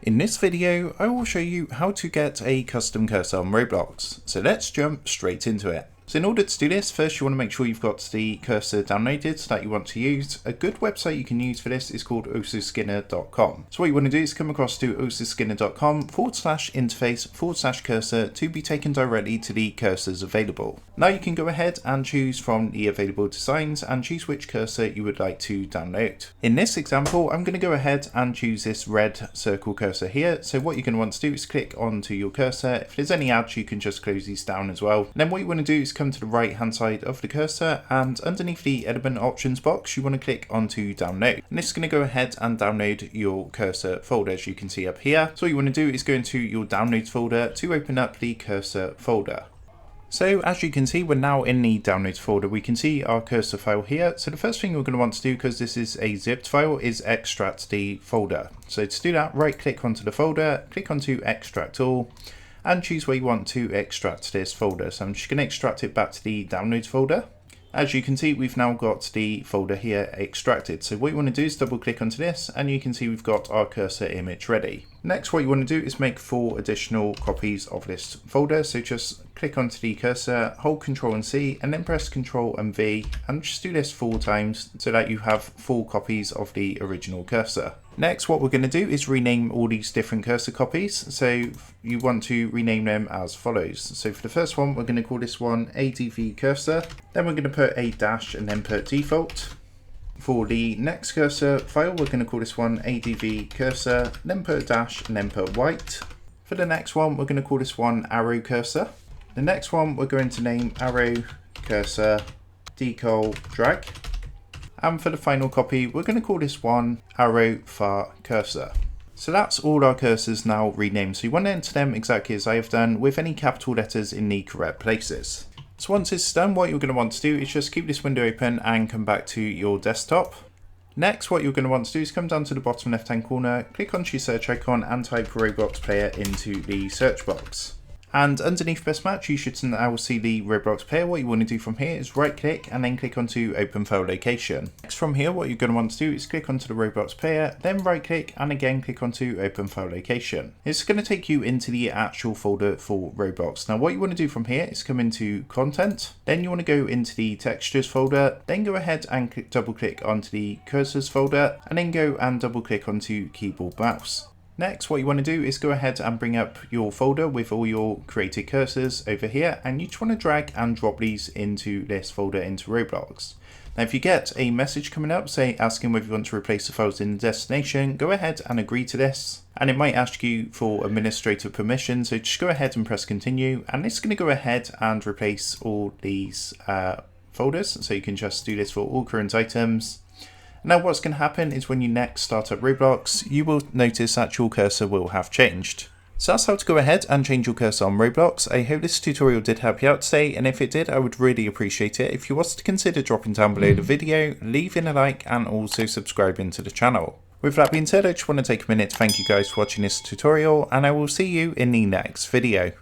In this video, I will show you how to get a custom cursor on Roblox. So let's jump straight into it. So in order to do this, first you want to make sure you've got the cursor downloaded that you want to use. A good website you can use for this is called ososkinner.com. So what you want to do is come across to ososkinner.com/interface/cursor to be taken directly to the cursors available. Now you can go ahead and choose from the available designs and choose which cursor you would like to download. In this example, I'm going to go ahead and choose this red circle cursor here. So what you're going to want to do is click onto your cursor. If there's any ads, you can just close these down as well. And then what you want to do is come to the right hand side of the cursor, and underneath the element options box you want to click onto download, and this is going to go ahead and download your cursor folder, as you can see up here. So what you want to do is go into your downloads folder to open up the cursor folder. So as you can see, we're now in the downloads folder. We can see our cursor file here. So the first thing we're going to want to do, because this is a zipped file, is extract the folder. So to do that, right click onto the folder, click onto extract all, and choose where you want to extract this folder. So I'm just going to extract it back to the downloads folder. As you can see, we've now got the folder here extracted. So what you want to do is double click onto this, and you can see we've got our cursor image ready. Next, what you want to do is make 4 additional copies of this folder. So just click onto the cursor, hold Ctrl and C, and then press Ctrl and V, and just do this 4 times so that you have 4 copies of the original cursor. Next, what we're going to do is rename all these different cursor copies. So you want to rename them as follows. So for the first one, we're going to call this one ADV cursor. Then we're going to put a dash and then put default. For the next cursor file, we're going to call this one ADV cursor, then put a dash and then put white. For the next one, we're going to call this one arrow cursor. The next one, we're going to name arrow cursor decol drag. And for the final copy, we're going to call this one arrow far cursor. So that's all our cursors now renamed. So you want to enter them exactly as I have done, with any capital letters in the correct places. So once it's done, what you're going to want to do is just keep this window open and come back to your desktop. Next, what you're going to want to do is come down to the bottom left hand corner, click onto your search icon and type Roblox player into the search box. And underneath best match, you should now see the Roblox player. What you want to do from here is right click and then click onto open file location. Next, from here, what you're going to want to do is click onto the Roblox player, then right click and again click onto open file location. It's going to take you into the actual folder for Roblox. Now what you want to do from here is come into content, then you want to go into the textures folder, then go ahead and double click onto the cursors folder, and then go and double click onto keyboard mouse. Next, what you want to do is go ahead and bring up your folder with all your created cursors over here, and you just want to drag and drop these into this folder into Roblox. Now if you get a message coming up, say asking whether you want to replace the files in the destination, go ahead and agree to this, and it might ask you for administrator permission, so just go ahead and press continue, and it's going to go ahead and replace all these folders, so you can just do this for all current items. Now what's going to happen is when you next start up Roblox, you will notice that your cursor will have changed. So that's how to go ahead and change your cursor on Roblox. I hope this tutorial did help you out today, and if it did, I would really appreciate it if you was to consider dropping down below the video, leaving a like and also subscribing to the channel. With that being said, I just want to take a minute to thank you guys for watching this tutorial, and I will see you in the next video.